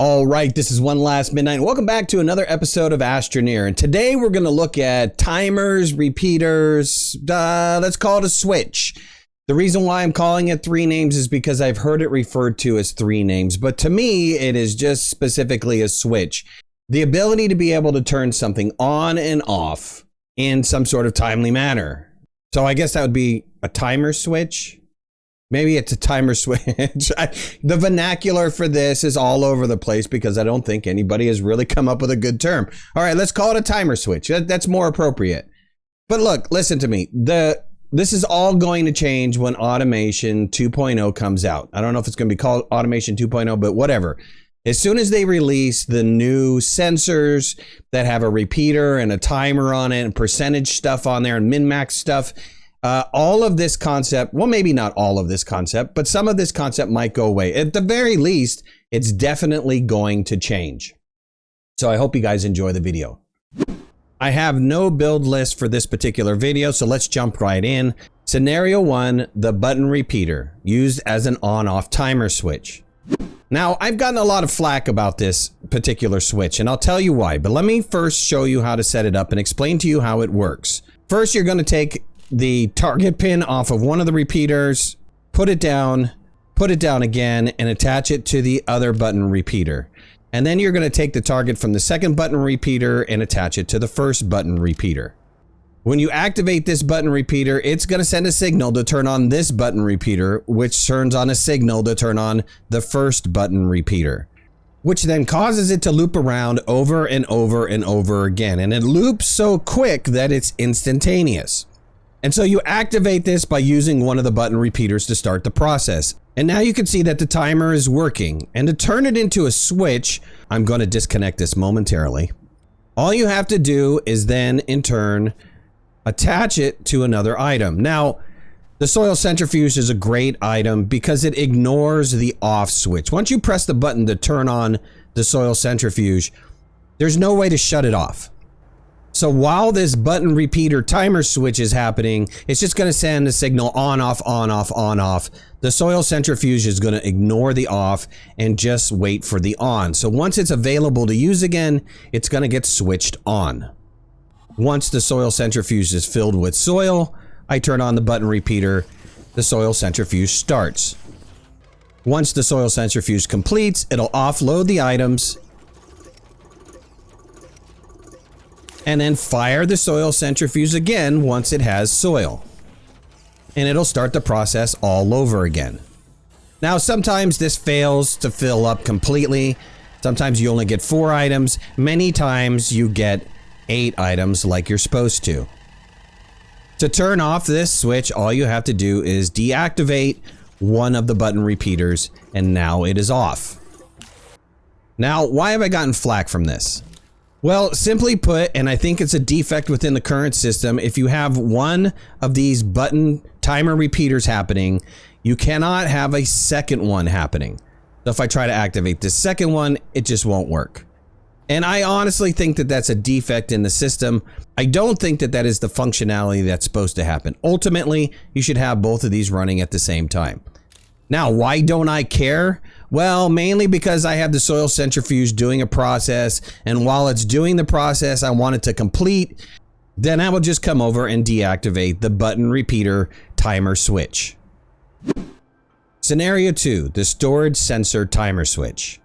All right, this is OneLastMidnight. Welcome back to another episode of Astroneer. And today we're going to look at timers, repeaters, let's call it a switch. The reason why I'm calling it three names is because I've heard it referred to as three names, but to me, it is just specifically a switch. The ability to be able to turn something on and off in some sort of timely manner. So I guess that would be a timer switch. Maybe it's a timer switch. The vernacular for this is all over the place because I don't think anybody has really come up with a good term. All right, let's call it a timer switch. That's more appropriate. But look, listen to me. This is all going to change when Automation 2.0 comes out. I don't know if it's going to be called Automation 2.0, but whatever. As soon as they release the new sensors that have a repeater and a timer on it and percentage stuff on there and min-max stuff, all of this concept, well, maybe not all of this concept, but some of this concept might go away. At the very least, it's definitely going to change. So I hope you guys enjoy the video. I have no build list for this particular video, so let's jump right in. Scenario 1, the button repeater, used as an on-off timer switch. Now, I've gotten a lot of flack about this particular switch, and I'll tell you why, but let me first show you how to set it up and explain to you how it works. First, you're going to take the target pin off of one of the repeaters, put it down again, and attach it to the other button repeater. And then you're going to take the target from the second button repeater and attach it to the first button repeater. When you activate this button repeater, it's going to send a signal to turn on this button repeater, which turns on a signal to turn on the first button repeater, which then causes it to loop around over and over and over again. And it loops so quick that it's instantaneous. And so you activate this by using one of the button repeaters to start the process. And now you can see that the timer is working. And to turn it into a switch, I'm going to disconnect this momentarily. All you have to do is then, in turn, attach it to another item. Now, the soil centrifuge is a great item because it ignores the off switch. Once you press the button to turn on the soil centrifuge, there's no way to shut it off. So while this button repeater timer switch is happening, it's just going to send a signal on, off, on, off, on, off. The soil centrifuge is going to ignore the off and just wait for the on. So once it's available to use again, it's going to get switched on. Once the soil centrifuge is filled with soil, I turn on the button repeater, the soil centrifuge starts. Once the soil centrifuge completes, it'll offload the items and then fire the soil centrifuge again once it has soil. And it'll start the process all over again. Now, sometimes this fails to fill up completely. Sometimes you only get 4 items. Many times you get 8 items like you're supposed to. To turn off this switch, all you have to do is deactivate one of the button repeaters, and now it is off. Now, why have I gotten flack from this? Well, simply put, and I think it's a defect within the current system, if you have one of these button timer repeaters happening, you cannot have a second one happening. So if I try to activate this second one, it just won't work. And I honestly think that that's a defect in the system. I don't think that that is the functionality that's supposed to happen. Ultimately, you should have both of these running at the same time. Now, why don't I care? Well, mainly because I have the soil centrifuge doing a process, and while it's doing the process I want it to complete, then I will just come over and deactivate the button repeater timer switch. Scenario 2, the storage sensor timer switch.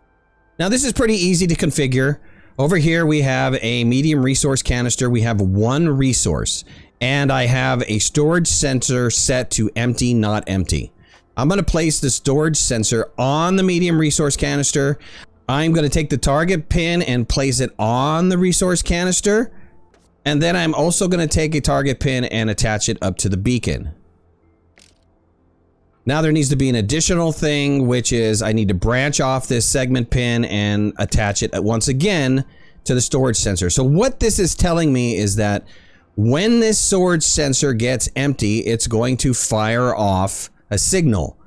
Now, this is pretty easy to configure. Over here we have a medium resource canister. We have one resource, and I have a storage sensor set to empty, not empty. I'm going to place the storage sensor on the medium resource canister. I'm going to take the target pin and place it on the resource canister. And then I'm also going to take a target pin and attach it up to the beacon. Now there needs to be an additional thing, which is I need to branch off this segment pin and attach it once again to the storage sensor. So what this is telling me is that when this storage sensor gets empty, it's going to fire off a signal.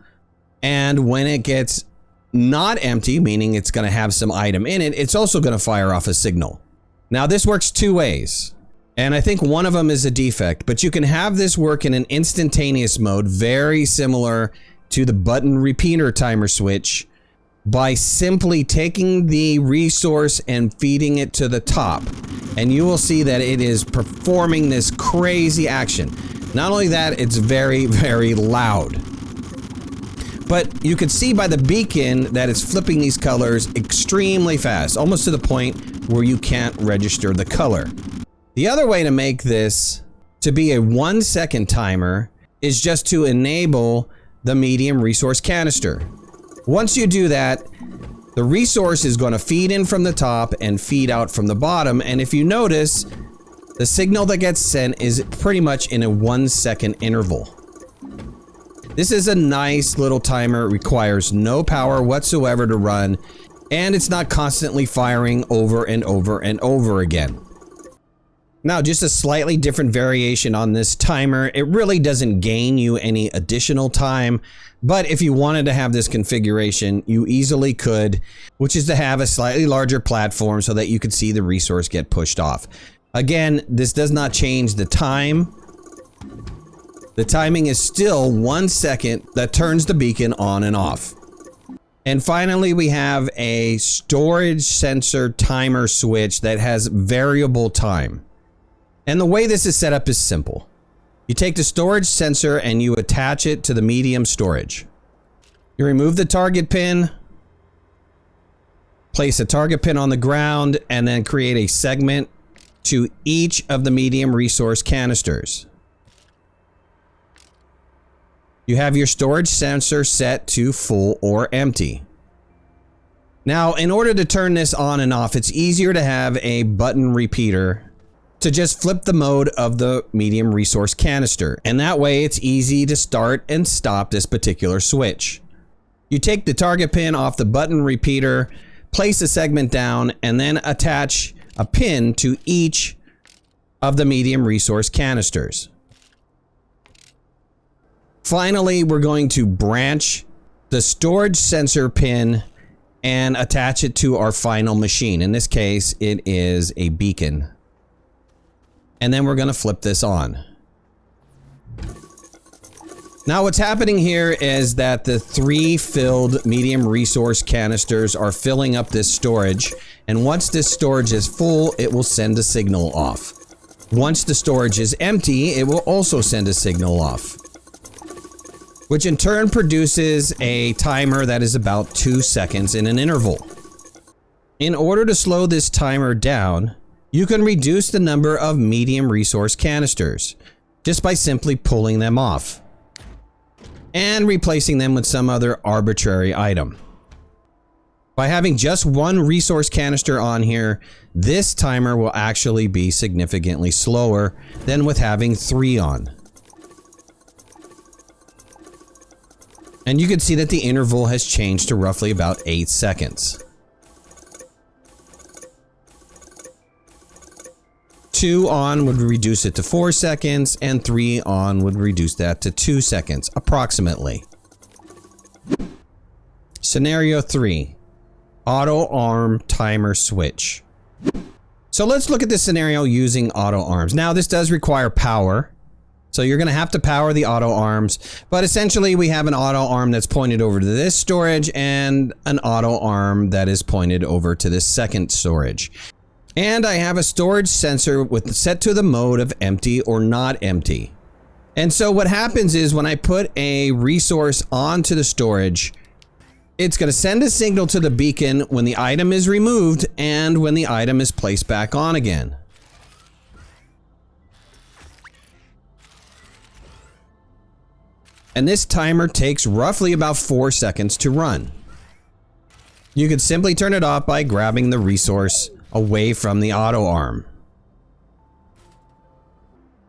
And when it gets not empty, meaning it's going to have some item in it, it's also going to fire off a signal. Now this works two ways, and I think one of them is a defect, but you can have this work in an instantaneous mode, very similar to the button repeater timer switch, by simply taking the resource and feeding it to the top. And you will see that it is performing this crazy action. Not only that, it's very, very loud. But you can see by the beacon that it's flipping these colors extremely fast, almost to the point where you can't register the color. The other way to make this to be a 1 second timer is just to enable the medium resource canister. Once you do that, the resource is going to feed in from the top and feed out from the bottom. And if you notice, the signal that gets sent is pretty much in a 1 second interval. This is a nice little timer. It requires no power whatsoever to run, and it's not constantly firing over and over and over again. Now, just a slightly different variation on this timer. It really doesn't gain you any additional time, but if you wanted to have this configuration, you easily could, which is to have a slightly larger platform so that you could see the resource get pushed off. Again, this does not change the time. The timing is still 1 second that turns the beacon on and off. And finally, we have a storage sensor timer switch that has variable time. And the way this is set up is simple. You take the storage sensor and you attach it to the medium storage. You remove the target pin, place a target pin on the ground, and then create a segment to each of the medium resource canisters. You have your storage sensor set to full or empty. Now, in order to turn this on and off, it's easier to have a button repeater to just flip the mode of the medium resource canister. And that way it's easy to start and stop this particular switch. You take the target pin off the button repeater, place a segment down, and then attach a pin to each of the medium resource canisters. Finally, we're going to branch the storage sensor pin and attach it to our final machine. In this case, it is a beacon. And then we're going to flip this on. Now what's happening here is that the 3 filled medium resource canisters are filling up this storage. And once this storage is full, it will send a signal off. Once the storage is empty, it will also send a signal off, which in turn produces a timer that is about 2 seconds in an interval. In order to slow this timer down, you can reduce the number of medium resource canisters just by simply pulling them off and replacing them with some other arbitrary item. By having just 1 resource canister on here, this timer will actually be significantly slower than with having 3 on. And you can see that the interval has changed to roughly about 8 seconds. 2 on would reduce it to 4 seconds, and 3 on would reduce that to 2 seconds, approximately. Scenario 3. AutoArm timer switch. So let's look at this scenario using AutoArms. Now this does require power. So you're going to have to power the AutoArms, but essentially we have an AutoArm that's pointed over to this storage and an AutoArm that is pointed over to this second storage. And I have a storage sensor with set to the mode of empty or not empty. And so what happens is when I put a resource onto the storage, it's going to send a signal to the beacon when the item is removed and when the item is placed back on again. And this timer takes roughly about 4 seconds to run. You can simply turn it off by grabbing the resource away from the AutoArm.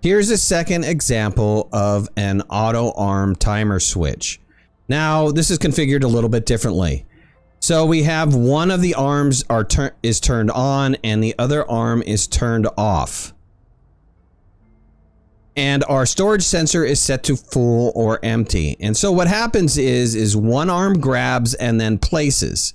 Here's a second example of an AutoArm timer switch. Now, this is configured a little bit differently. So we have one of the arms is turned on and the other arm is turned off. And our storage sensor is set to full or empty. And so what happens is one arm grabs and then places.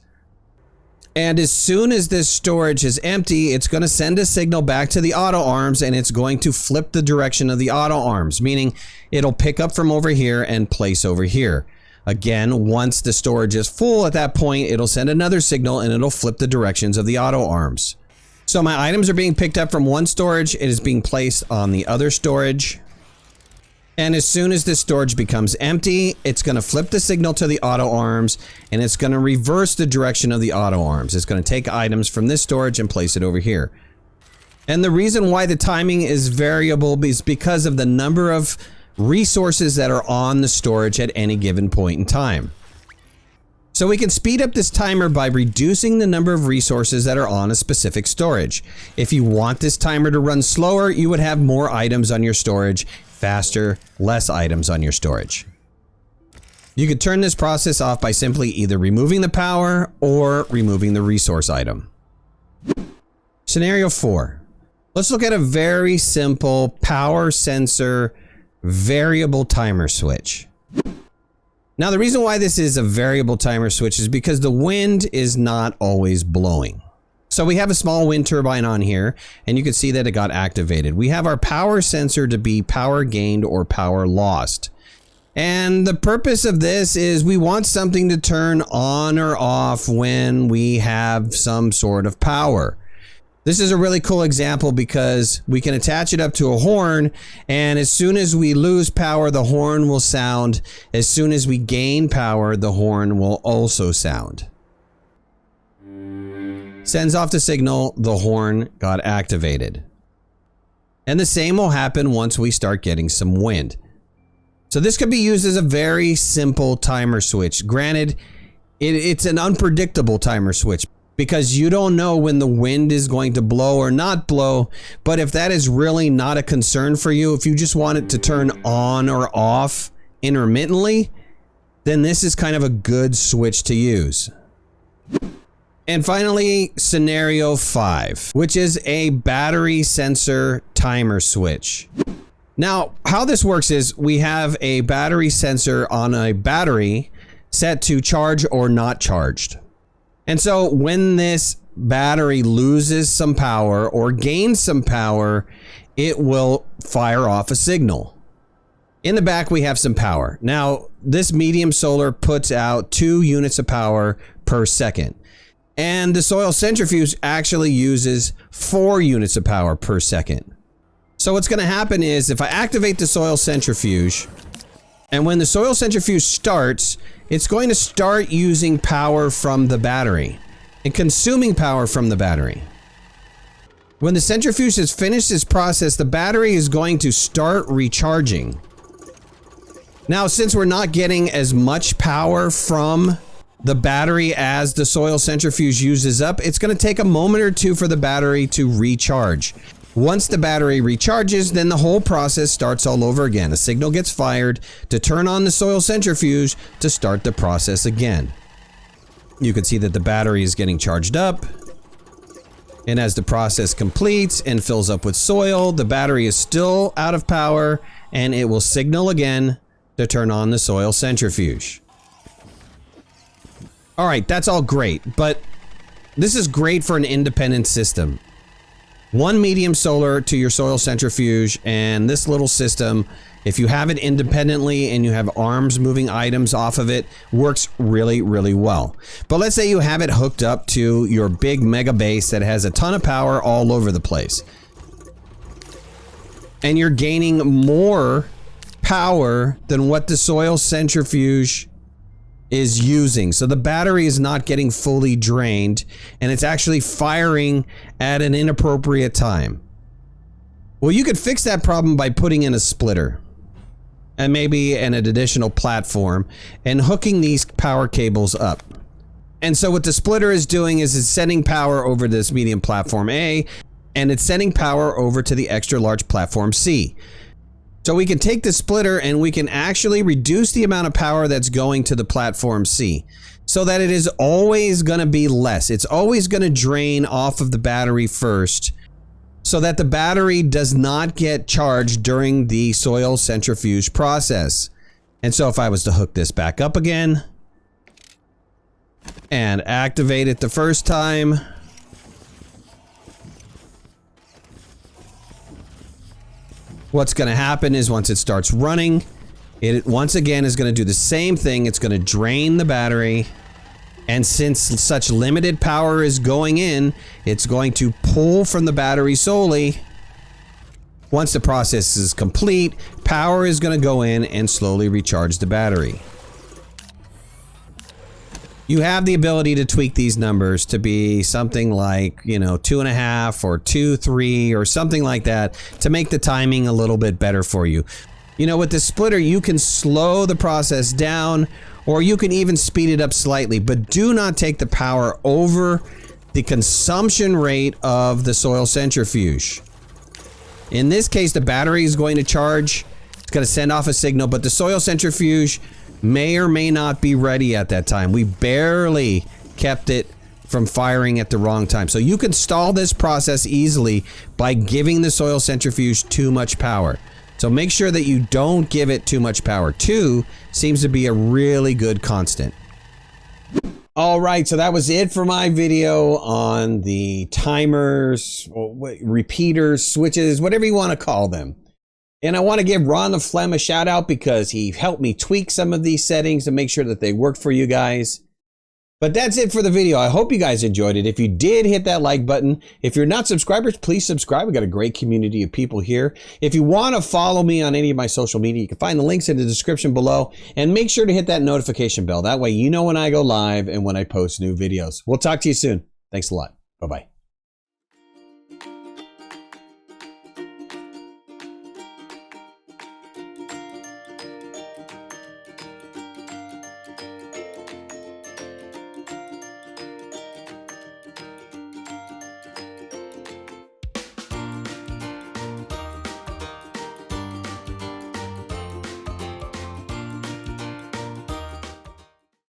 And as soon as this storage is empty, it's going to send a signal back to the AutoArms and it's going to flip the direction of the AutoArms, meaning it'll pick up from over here and place over here. Again, once the storage is full at that point, it'll send another signal and it'll flip the directions of the auto arms. So my items are being picked up from one storage, it is being placed on the other storage. And as soon as this storage becomes empty, it's going to flip the signal to the auto arms and it's going to reverse the direction of the auto arms. It's going to take items from this storage and place it over here. And the reason why the timing is variable is because of the number of resources that are on the storage at any given point in time. So we can speed up this timer by reducing the number of resources that are on a specific storage. If you want this timer to run slower, you would have more items on your storage. Faster, less items on your storage. You could turn this process off by simply either removing the power or removing the resource item. Scenario 4. Let's look at a very simple power sensor variable timer switch. Now the reason why this is a variable timer switch is because the wind is not always blowing. So we have a small wind turbine on here and you can see that it got activated. We have our power sensor to be power gained or power lost. And the purpose of this is we want something to turn on or off when we have some sort of power. This is a really cool example because we can attach it up to a horn and as soon as we lose power, the horn will sound. As soon as we gain power, the horn will also sound. Sends off the signal, the horn got activated. And the same will happen once we start getting some wind. So this could be used as a very simple timer switch. Granted, it's an unpredictable timer switch because you don't know when the wind is going to blow or not blow. But if that is really not a concern for you, if you just want it to turn on or off intermittently, then this is kind of a good switch to use. And finally, scenario 5, which is a battery sensor timer switch. Now, how this works is we have a battery sensor on a battery set to charge or not charged. And so when this battery loses some power or gains some power, it will fire off a signal. In the back, we have some power. Now, this medium solar puts out 2 units of power per second. And the soil centrifuge actually uses 4 units of power per second. So what's going to happen is if I activate the soil centrifuge, and when the soil centrifuge starts, it's going to start using power from the battery and consuming power from the battery. When the centrifuge has finished its process, the battery is going to start recharging. Now, since we're not getting as much power from the battery as the soil centrifuge uses up, it's going to take a moment or two for the battery to recharge. Once the battery recharges, then the whole process starts all over again. A signal gets fired to turn on the soil centrifuge to start the process again. You can see that the battery is getting charged up. And as the process completes and fills up with soil, the battery is still out of power and it will signal again to turn on the soil centrifuge. All right, that's all great, but this is great for an independent system. One medium solar to your soil centrifuge, and this little system, if you have it independently and you have arms moving items off of it, works really, really well. But let's say you have it hooked up to your big mega base that has a ton of power all over the place. And you're gaining more power than what the soil centrifuge is using. So the battery is not getting fully drained and it's actually firing at an inappropriate time. Well, you could fix that problem by putting in a splitter and maybe an additional platform and hooking these power cables up. And so what the splitter is doing is it's sending power over this medium platform A and it's sending power over to the extra large platform C. So we can take the splitter and we can actually reduce the amount of power that's going to the platform C so that it is always going to be less. It's always going to drain off of the battery first so that the battery does not get charged during the soil centrifuge process. And so if I was to hook this back up again and activate it the first time, what's going to happen is once it starts running, It once again is going to do the same thing. It's going to drain the battery. And since such limited power is going in, it's going to pull from the battery solely. Once the process is complete, power is going to go in and slowly recharge the battery. You have the ability to tweak these numbers to be something like, you know, 2.5 or 2, 3 or something like that to make the timing a little bit better for you. You know, with the splitter, you can slow the process down or you can even speed it up slightly, but do not take the power over the consumption rate of the soil centrifuge. In this case, the battery is going to charge. It's going to send off a signal, but the soil centrifuge may or may not be ready at that time. We barely kept it from firing at the wrong time. So you can stall this process easily by giving the soil centrifuge too much power. So make sure that you don't give it too much power. 2 seems to be a really good constant. All right, so that was it for my video on the timers, repeaters, switches, whatever you want to call them. And I want to give Ron the Phlegm a shout out because he helped me tweak some of these settings to make sure that they work for you guys. But that's it for the video. I hope you guys enjoyed it. If you did, hit that like button. If you're not subscribers, please subscribe. We've got a great community of people here. If you want to follow me on any of my social media, you can find the links in the description below. And make sure to hit that notification bell. That way you know when I go live and when I post new videos. We'll talk to you soon. Thanks a lot. Bye-bye.